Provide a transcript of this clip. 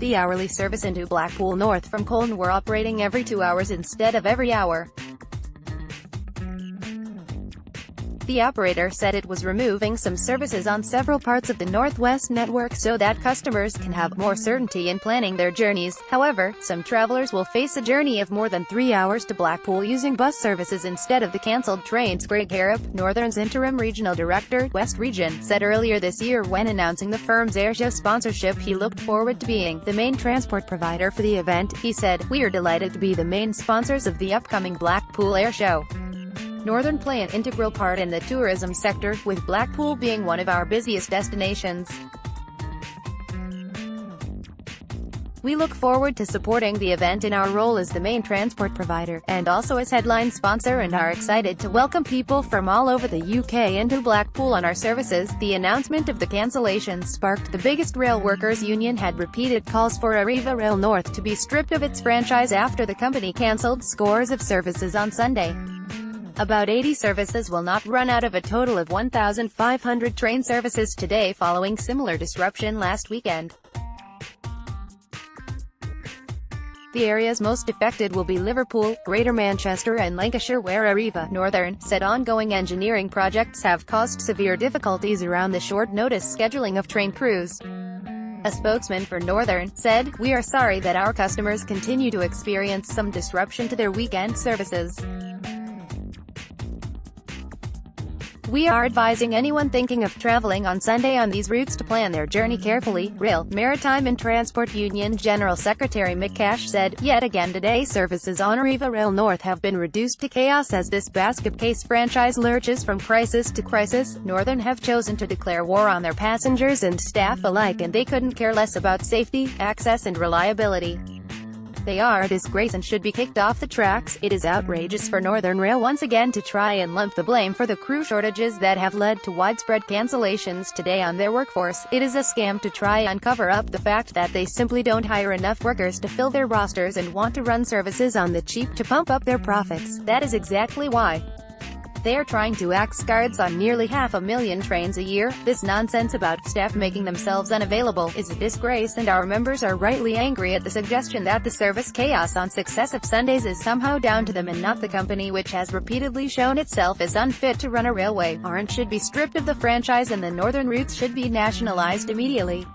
The hourly service into Blackpool North from Colne were operating every 2 hours instead of every hour. The operator said it was removing some services on several parts of the Northwest network so that customers can have more certainty in planning their journeys. However, some travelers will face a journey of more than 3 hours to Blackpool using bus services instead of the cancelled trainsCraig. Harrop, Northern's Interim Regional Director, West Region, said earlier this year when announcing the firm's airshow sponsorship he looked forward to being the main transport provider for the event. He said, "We are delighted to be the main sponsors of the upcoming Blackpool Air show. Northern play an integral part in the tourism sector, with Blackpool being one of our busiest destinations. We look forward to supporting the event in our role as the main transport provider, and also as headline sponsor, and are excited to welcome people from all over the UK into Blackpool on our services." The announcement of the cancellations sparked the biggest rail workers union had repeated calls for Rail North to be stripped of its franchise after the company cancelled scores of services on Sunday. About 80 services will not run out of a total of 1,500 train services today following similar disruption last weekend. The areas most affected will be Liverpool, Greater Manchester and Lancashire, where Northern said ongoing engineering projects have caused severe difficulties around the short notice scheduling of train crews. A spokesman for Northern said, "We are sorry that our customers continue to experience some disruption to their weekend services. We are advising anyone thinking of traveling on Sunday on these routes to plan their journey carefully." Rail, Maritime and Transport Union General Secretary Mick Cash said, "Yet again today services on Rail North have been reduced to chaos as this basket case franchise lurches from crisis to crisis. Northern have chosen to declare war on their passengers and staff alike, and they couldn't care less about safety, access and reliability. They are a disgrace and should be kicked off the tracks. It is outrageous for Northern Rail once again to try and lump the blame for the crew shortages that have led to widespread cancellations today on their workforce. It is a scam to try and cover up the fact that they simply don't hire enough workers to fill their rosters and want to run services on the cheap to pump up their profits. That is exactly why they are trying to axe guards on nearly 500,000 trains a year. This nonsense about staff making themselves unavailable is a disgrace, and our members are rightly angry at the suggestion that the service chaos on successive Sundays is somehow down to them and not the company, which has repeatedly shown itself as unfit to run a railway. Orange should be stripped of the franchise and the Northern routes should be nationalised immediately."